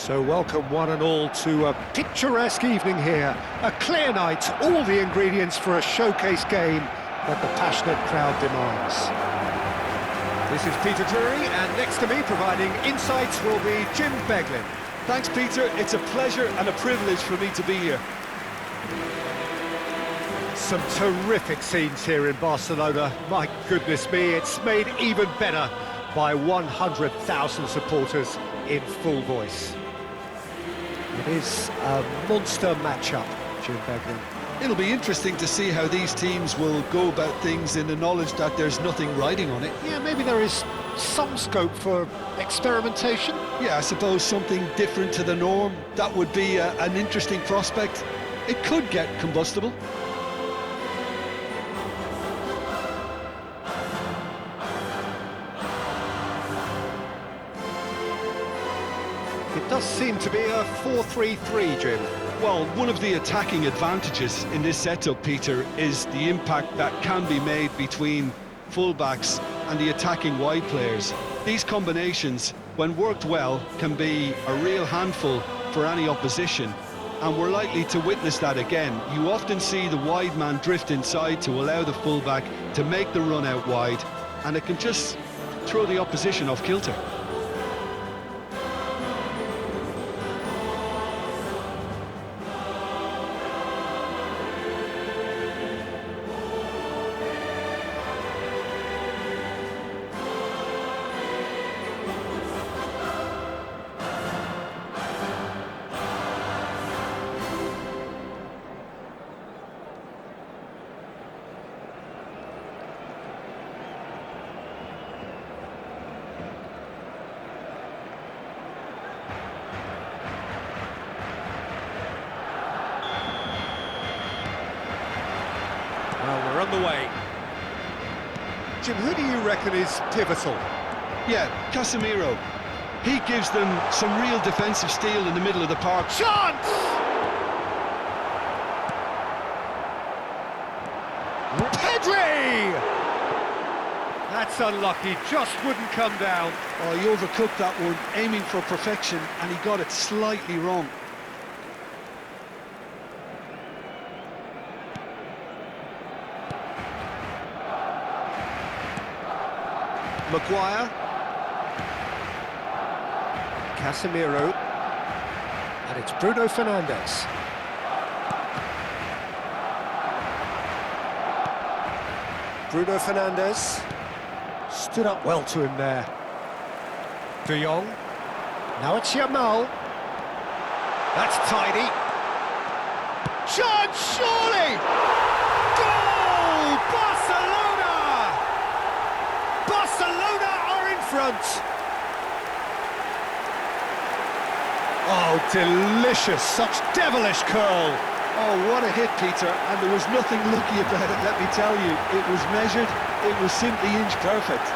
So welcome one and all to a picturesque evening here. A clear night, all the ingredients for a showcase game that the passionate crowd demands. This is Peter Drury, and next to me providing insights will be Jim Beglin. Thanks, Peter. It's a pleasure and a privilege for me to be here. Some terrific scenes here in Barcelona. My goodness me, it's made even better by 100,000 supporters in full voice. It is a monster matchup, Jim Beglin. It'll be interesting to see how these teams will go about things in the knowledge that there's nothing riding on it. Yeah, maybe there is some scope for experimentation. Yeah, I suppose something different to the norm. That would be an interesting prospect. It could get combustible. It does seem to be a 4-3-3, Jim. Well, one of the attacking advantages in this setup, Peter, is the impact that can be made between fullbacks and the attacking wide players. These combinations, when worked well, can be a real handful for any opposition, and we're likely to witness that again. You often see the wide man drift inside to allow the fullback to make the run out wide, and it can just throw the opposition off kilter. Well, we're on the way. Jim, who do you reckon is pivotal? Yeah, Casemiro. He gives them some real defensive steel in the middle of the park. Chance! Pedri! That's unlucky, just wouldn't come down. Oh, he overcooked that one, aiming for perfection, and he got it slightly wrong. Maguire. Casemiro. And it's Bruno Fernandes. Bruno Fernandes. Stood up well to him there. De Jong. Now it's Yamal. That's tidy. Chance, surely! Goal! Barcelona! Barcelona are in front. Oh, delicious, such devilish curl. Oh, what a hit, Peter, and there was nothing lucky about it, let me tell you. It was measured, it was simply inch perfect.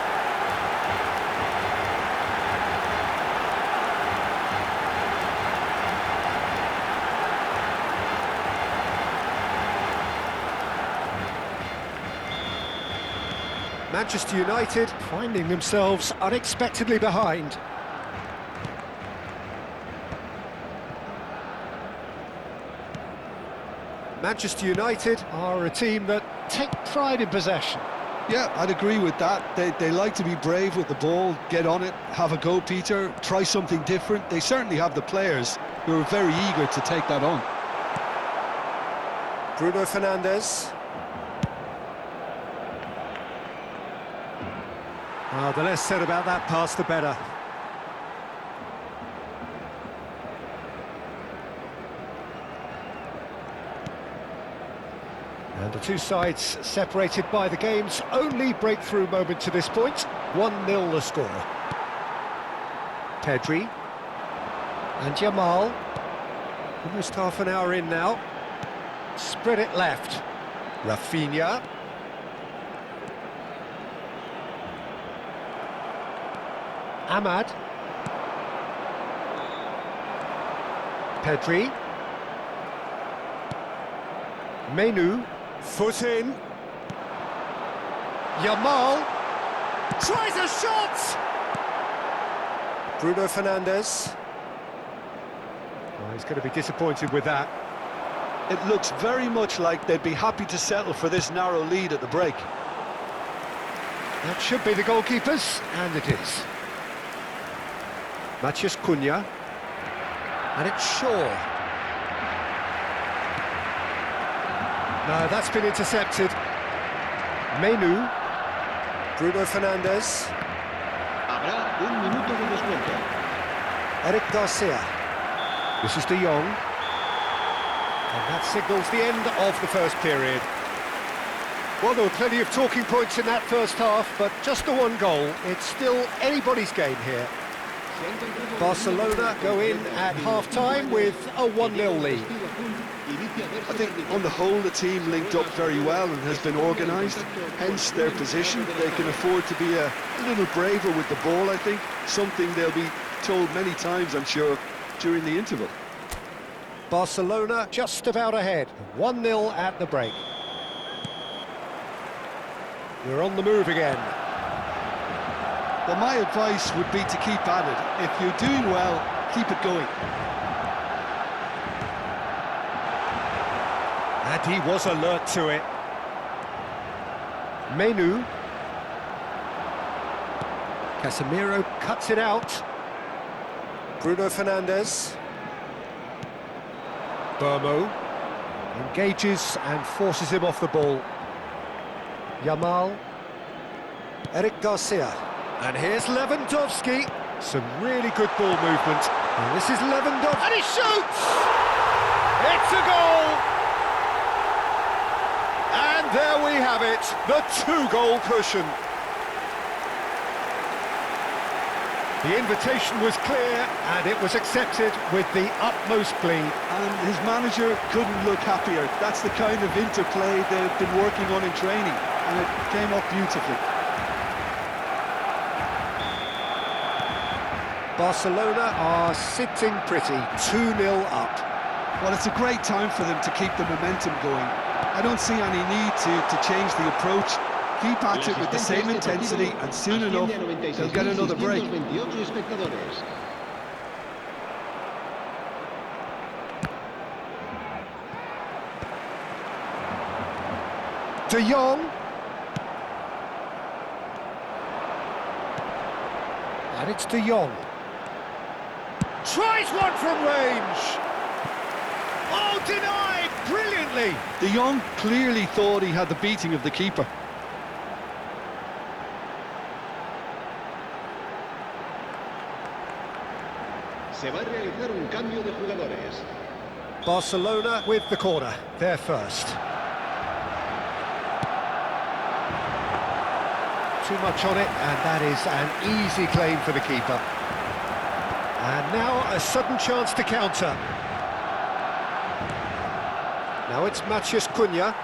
Manchester United finding themselves unexpectedly behind. Manchester United are a team that take pride in possession. Yeah, I'd agree with that. They like to be brave with the ball, get on it, have a go, Peter, try something different. They certainly have the players who are very eager to take that on. Bruno Fernandes. The less said about that pass, the better. And the two sides separated by the game's only breakthrough moment to this point. 1-0 the score. Pedri. And Yamal. Almost half an hour in now. Spread it left. Rafinha. Ahmad. Pedri. Menu. Foot in. Yamal. Tries a shot! Bruno Fernandes. He's going to be disappointed with that. It looks very much like they'd be happy to settle for this narrow lead at the break. That should be the goalkeepers, and it is. Matheus Cunha. And it's Shaw. No, that's been intercepted. Menu. Bruno Fernandes. Habrá un minuto de descuento. Eric Garcia. This is De Jong. And that signals the end of the first period. Well, there were plenty of talking points in that first half, but just the one goal. It's still anybody's game here. Barcelona go in at half-time with a 1-0 lead. I think on the whole the team linked up very well and has been organised, hence their position. They can afford to be a little braver with the ball, I think, something they'll be told many times, I'm sure, during the interval. Barcelona just about ahead, 1-0 at the break. We're on the move again. Well, my advice would be to keep at it. If you're doing well, keep it going. And he was alert to it. Menu. Casemiro cuts it out. Bruno Fernandes. Burmo engages and forces him off the ball. Yamal. Eric Garcia. And here's Lewandowski. Some really good ball movement. And this is Lewandowski. And he shoots! It's a goal! And there we have it, the two-goal cushion. The invitation was clear, and it was accepted with the utmost glee. And his manager couldn't look happier. That's the kind of interplay they've been working on in training, and it came off beautifully. Barcelona are sitting pretty, 2-0 up. Well, it's a great time for them to keep the momentum going. I don't see any need to change the approach. Keep at it with the same intensity, and soon enough, they'll get another break. De Jong. And it's De Jong. Tries one from range. Oh, denied brilliantly. De Jong clearly thought he had the beating of the keeper. Se va a realizar un cambio de jugadores. Barcelona with the corner, they're first. Too much on it, and that is an easy claim for the keeper. And now a sudden chance to counter. Now it's Matheus Cunha.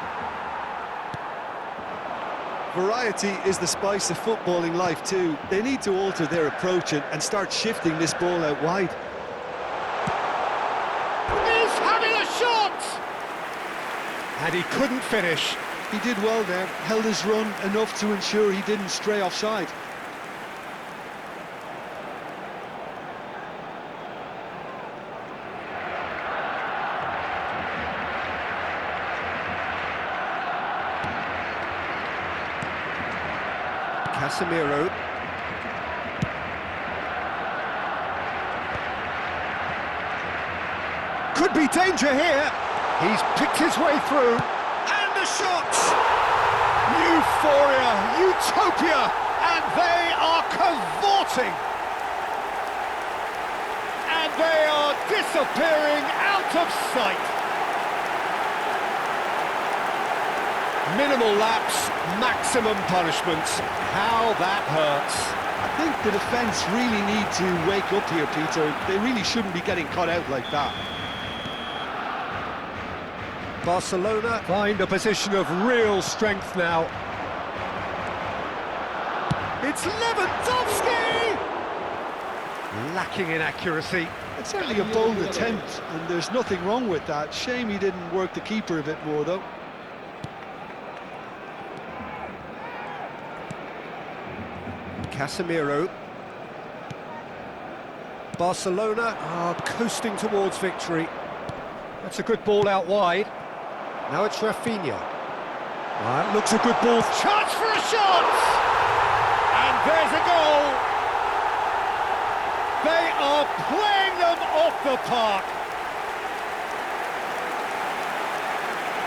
Variety is the spice of footballing life too. They need to alter their approach and start shifting this ball out wide. He's having a shot! And he couldn't finish. He did well there, held his run enough to ensure he didn't stray offside. Casemiro. Could be danger here. He's picked his way through. And the shot! Euphoria, utopia, and they are cavorting. And they are disappearing out of sight. Minimal lapse, maximum punishment. How that hurts. I think the defence really need to wake up here, Peter. They really shouldn't be getting caught out like that. Barcelona find a position of real strength now. It's Lewandowski! Lacking in accuracy. It's certainly a bold attempt, and there's nothing wrong with that. Shame he didn't work the keeper a bit more, though. Casemiro. Barcelona are coasting towards victory. That's a good ball out wide. Now it's Rafinha. That looks a good ball. Chance for a shot! And there's a goal! They are playing them off the park.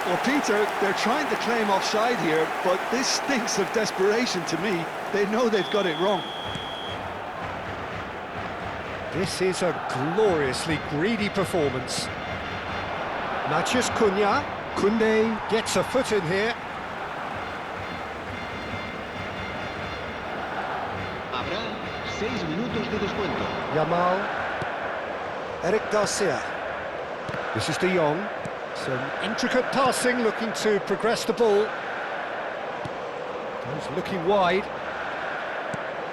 Well, Peter, they're trying to claim offside here, but this stinks of desperation to me. They know they've got it wrong. This is a gloriously greedy performance. Mathias Cunha. Koundé gets a foot in here. Habrá 6 minutos de descuento. Yamal. Eric Garcia. This is De Jong. Some intricate passing, looking to progress the ball. Goes looking wide.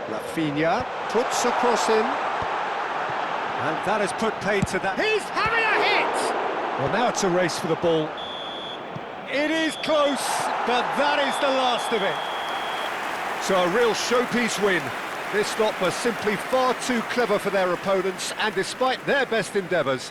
Rafinha puts a cross in. And that has put paid to that. He's having a hit! Well, now it's a race for the ball. It is close, but that is the last of it. So a real showpiece win. This lot were simply far too clever for their opponents, and despite their best endeavours,